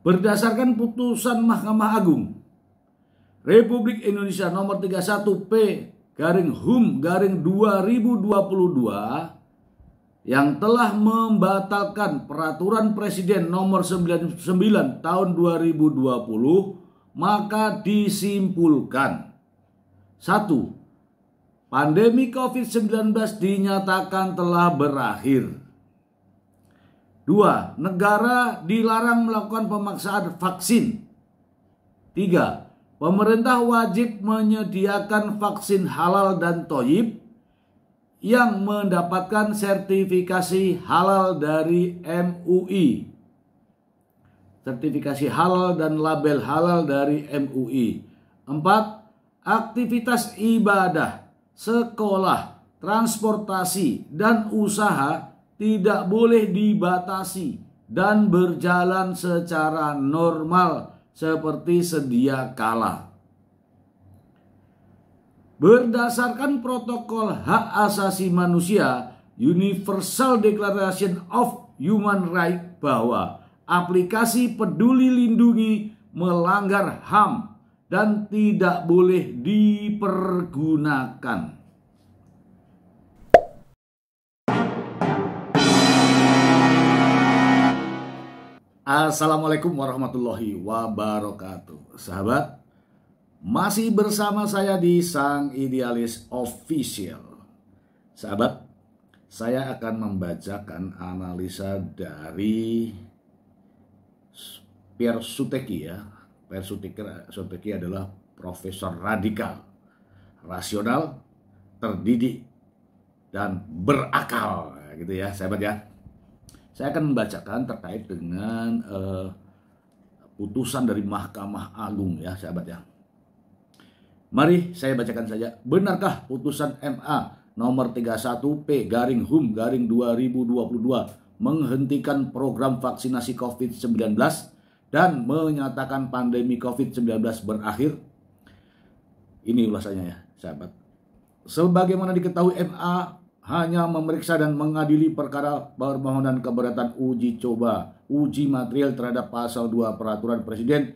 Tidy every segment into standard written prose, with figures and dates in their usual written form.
Berdasarkan putusan Mahkamah Agung Republik Indonesia nomor 31P/Hum/2022 yang telah membatalkan peraturan Presiden nomor 99 tahun 2020, maka disimpulkan: 1. Pandemi COVID-19 dinyatakan telah berakhir. 2. Negara dilarang melakukan pemaksaan vaksin. 3. Pemerintah wajib menyediakan vaksin halal dan thoyyib yang mendapatkan sertifikasi halal dari MUI. Sertifikasi halal dan label halal dari MUI. 4. Aktivitas ibadah, sekolah, transportasi, dan usaha tidak boleh dibatasi dan berjalan secara normal seperti sedia kala. Berdasarkan protokol hak asasi manusia Universal Declaration of Human Rights, bahwa aplikasi Peduli Lindungi melanggar HAM dan tidak boleh dipergunakan. Assalamualaikum warahmatullahi wabarakatuh. Sahabat, masih bersama saya di Sang Idealis Official. Sahabat, saya akan membacakan analisa dari Pierre Suteki ya. Pierre Suteki adalah profesor radikal, rasional, terdidik, dan berakal gitu ya sahabat ya. Saya akan membacakan terkait dengan putusan dari Mahkamah Agung ya sahabat ya. Mari saya bacakan saja. Benarkah putusan MA nomor 31P/Hum/2022 menghentikan program vaksinasi COVID-19 dan menyatakan pandemi COVID-19 berakhir? Ini ulasannya ya sahabat. Sebagaimana diketahui, MA hanya memeriksa dan mengadili perkara permohonan keberatan uji coba uji material terhadap pasal 2 Peraturan Presiden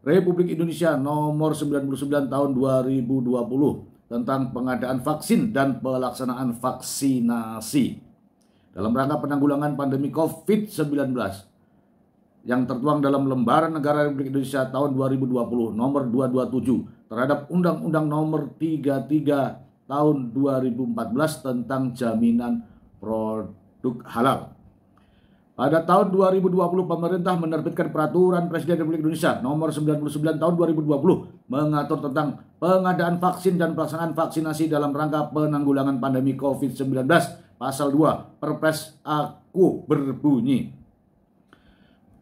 Republik Indonesia nomor 99 tahun 2020 tentang pengadaan vaksin dan pelaksanaan vaksinasi dalam rangka penanggulangan pandemi COVID-19 yang tertuang dalam Lembaran Negara Republik Indonesia tahun 2020 nomor 227 terhadap Undang-Undang nomor 33 tahun 2014 tentang jaminan produk halal. Pada tahun 2020, pemerintah menerbitkan Peraturan Presiden Republik Indonesia nomor 99 tahun 2020 mengatur tentang pengadaan vaksin dan pelaksanaan vaksinasi dalam rangka penanggulangan pandemi COVID-19. Pasal 2 Perpres AKU berbunyi: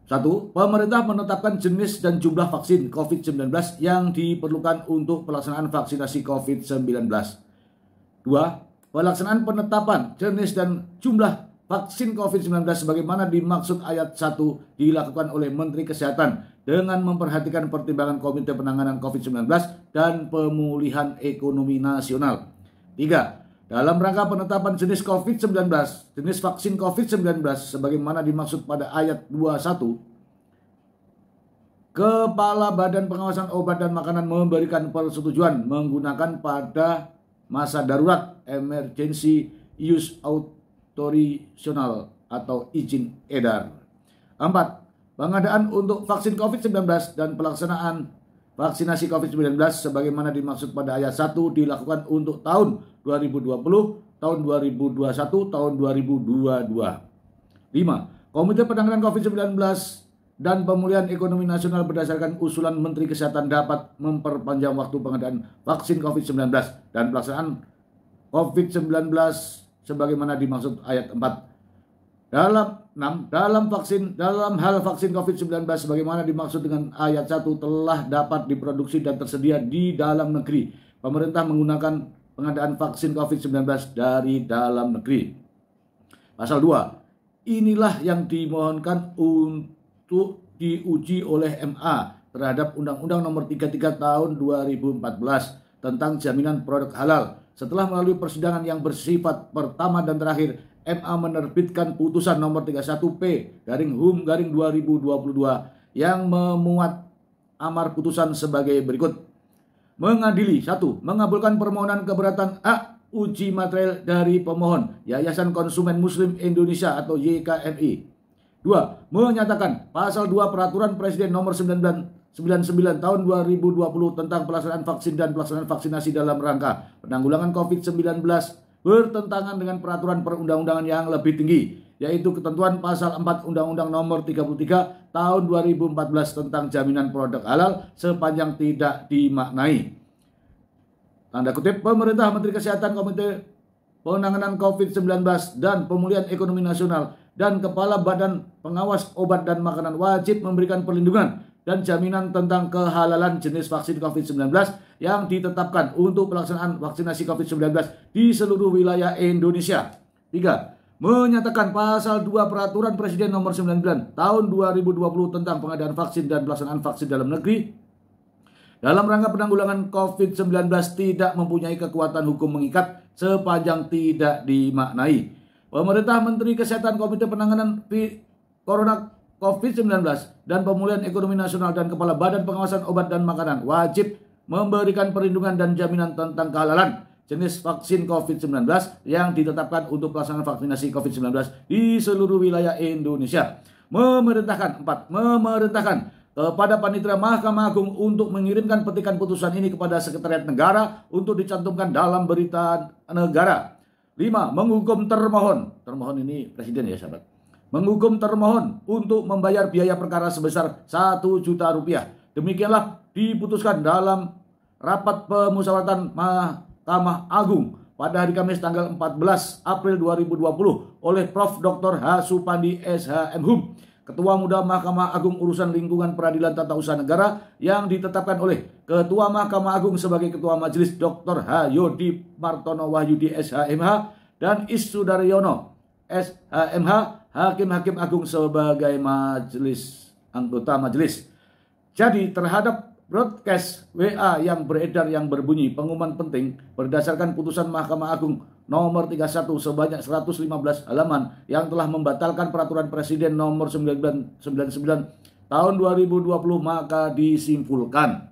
1. Pemerintah menetapkan jenis dan jumlah vaksin COVID-19 yang diperlukan untuk pelaksanaan vaksinasi COVID-19. 2. Pelaksanaan penetapan jenis dan jumlah vaksin COVID-19 sebagaimana dimaksud ayat 1 dilakukan oleh Menteri Kesehatan dengan memperhatikan pertimbangan Komite Penanganan COVID-19 dan Pemulihan Ekonomi Nasional. 3. Dalam rangka penetapan jenis COVID-19, jenis vaksin COVID-19 sebagaimana dimaksud pada ayat 21, Kepala Badan Pengawasan Obat dan Makanan memberikan persetujuan menggunakan pada masa darurat emergency use authorizational atau izin edar. 4. Pengadaan untuk vaksin COVID-19 dan pelaksanaan vaksinasi COVID-19 sebagaimana dimaksud pada ayat 1 dilakukan untuk tahun 2020, tahun 2021, tahun 2022. 5. Komite Penanganan COVID-19 dan Pemulihan Ekonomi Nasional berdasarkan usulan Menteri Kesehatan dapat memperpanjang waktu pengadaan vaksin COVID-19 dan pelaksanaan COVID-19 sebagaimana dimaksud ayat 4. Dalam hal vaksin COVID-19 sebagaimana dimaksud dengan ayat 1 telah dapat diproduksi dan tersedia di dalam negeri. Pemerintah menggunakan pengadaan vaksin COVID-19 dari dalam negeri. Pasal 2. Inilah yang dimohonkan untuk diuji oleh MA terhadap Undang-Undang nomor 33 tahun 2014 tentang jaminan produk halal. Setelah melalui persidangan yang bersifat pertama dan terakhir, MA menerbitkan putusan nomor 31P/Hum/2022 yang memuat amar putusan sebagai berikut. Mengadili: 1. Mengabulkan permohonan keberatan A uji material dari pemohon Yayasan Konsumen Muslim Indonesia atau YKMI. 2. Menyatakan pasal 2 Peraturan Presiden nomor 99 tahun 2020 tentang pelaksanaan vaksin dan pelaksanaan vaksinasi dalam rangka penanggulangan COVID-19 bertentangan dengan peraturan perundang-undangan yang lebih tinggi, yaitu ketentuan pasal 4 Undang-Undang nomor 33 tahun 2014 tentang jaminan produk halal sepanjang tidak dimaknai. Tanda kutip, pemerintah, Menteri Kesehatan, Komite Penanganan COVID-19 dan Pemulihan Ekonomi Nasional, dan Kepala Badan Pengawas Obat dan Makanan wajib memberikan perlindungan dan jaminan tentang kehalalan jenis vaksin COVID-19 yang ditetapkan untuk pelaksanaan vaksinasi COVID-19 di seluruh wilayah Indonesia. 3. Menyatakan pasal 2 Peraturan Presiden nomor 99 tahun 2020 tentang pengadaan vaksin dan pelaksanaan vaksin dalam negeri dalam rangka penanggulangan COVID-19 tidak mempunyai kekuatan hukum mengikat sepanjang tidak dimaknai. Pemerintah, Menteri Kesehatan, Komite Penanganan Corona COVID-19 dan Pemulihan Ekonomi Nasional, dan Kepala Badan Pengawasan Obat dan Makanan wajib memberikan perlindungan dan jaminan tentang kehalalan jenis vaksin COVID-19 yang ditetapkan untuk pelaksanaan vaksinasi COVID-19 di seluruh wilayah Indonesia. Memerintahkan kepada Panitera Mahkamah Agung untuk mengirimkan petikan putusan ini kepada Sekretariat Negara untuk dicantumkan dalam berita negara. 5. Menghukum termohon. Termohon ini presiden ya sahabat. Menghukum termohon untuk membayar biaya perkara sebesar 1 juta rupiah. Demikianlah diputuskan dalam rapat pemusyawaratan Mahkamah Agung pada hari Kamis tanggal 14 April 2020 oleh Prof. Dr. H. Supandi SHMHum, Ketua Muda Mahkamah Agung Urusan Lingkungan Peradilan Tata Usaha Negara, yang ditetapkan oleh Ketua Mahkamah Agung sebagai Ketua Majelis Dr. H. Yodi Martono Wahyudi SHMH dan Is Sudaryono SHMH, Hakim-Hakim Agung sebagai anggota majelis. Jadi terhadap broadcast WA yang beredar yang berbunyi pengumuman penting berdasarkan putusan Mahkamah Agung nomor 31 sebanyak 115 halaman yang telah membatalkan Peraturan Presiden nomor 99 tahun 2020, maka disimpulkan: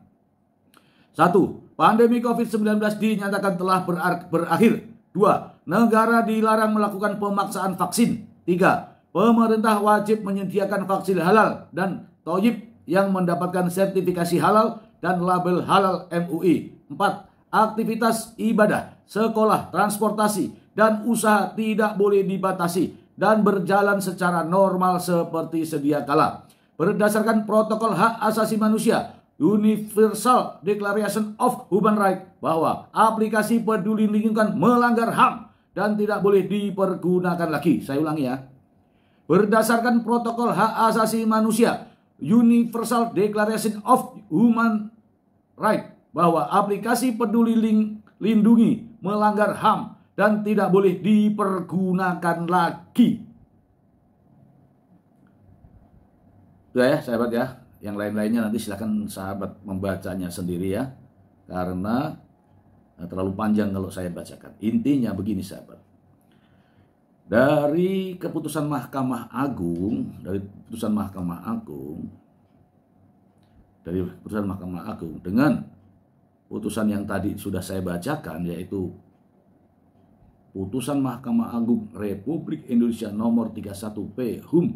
1. Pandemi COVID-19 dinyatakan telah berakhir. 2. Negara dilarang melakukan pemaksaan vaksin. 3. Pemerintah wajib menyediakan vaksin halal dan thayyib yang mendapatkan sertifikasi halal dan label halal MUI. 4. Aktivitas ibadah, sekolah, transportasi, dan usaha tidak boleh dibatasi dan berjalan secara normal seperti sedia kala. Berdasarkan protokol hak asasi manusia Universal Declaration of Human Rights, bahwa aplikasi peduli lingkungan melanggar HAM dan tidak boleh dipergunakan lagi. Saya ulangi ya. Berdasarkan protokol hak asasi manusia Universal Declaration of Human Rights, bahwa aplikasi peduli lindungi melanggar HAM dan tidak boleh dipergunakan lagi. Sudah ya sahabat ya. Yang lain-lainnya nanti silakan sahabat membacanya sendiri ya. Karena terlalu panjang kalau saya bacakan. Intinya begini sahabat. Dari keputusan Mahkamah Agung, dengan putusan yang tadi sudah saya bacakan, yaitu putusan Mahkamah Agung Republik Indonesia nomor 31 PHUM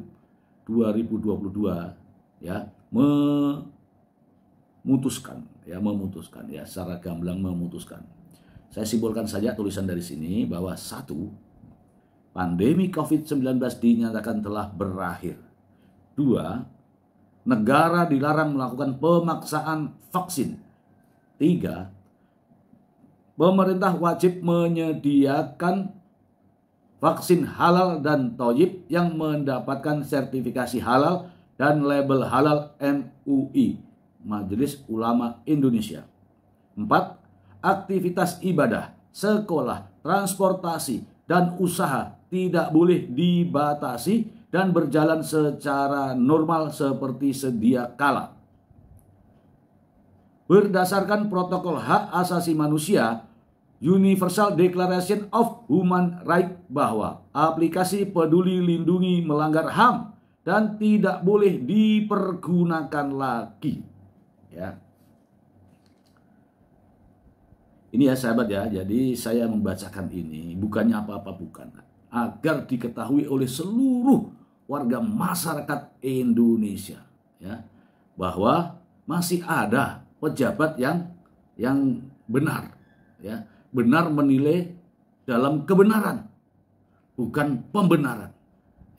2022 ya, memutuskan ya, secara gamblang memutuskan. Saya simpulkan saja tulisan dari sini bahwa 1. Pandemi COVID-19 dinyatakan telah berakhir. 2. Negara dilarang melakukan pemaksaan vaksin. 3. Pemerintah wajib menyediakan vaksin halal dan thayyib yang mendapatkan sertifikasi halal dan label halal MUI, Majelis Ulama Indonesia. 4. Aktivitas ibadah, sekolah, transportasi, dan usaha tidak boleh dibatasi dan berjalan secara normal seperti sedia kala. Berdasarkan protokol hak asasi manusia Universal Declaration of Human Rights, bahwa aplikasi peduli lindungi melanggar HAM dan tidak boleh dipergunakan lagi. Ya. Ini ya sahabat ya, jadi saya membacakan ini bukannya apa-apa, bukan, agar diketahui oleh seluruh warga masyarakat Indonesia ya, bahwa masih ada pejabat yang benar ya, benar menilai dalam kebenaran, bukan pembenaran.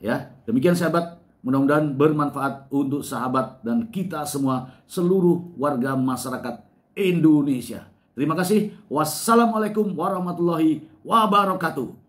Ya, demikian sahabat, mudah-mudahan bermanfaat untuk sahabat dan kita semua, seluruh warga masyarakat Indonesia. Terima kasih. Wassalamualaikum warahmatullahi wabarakatuh.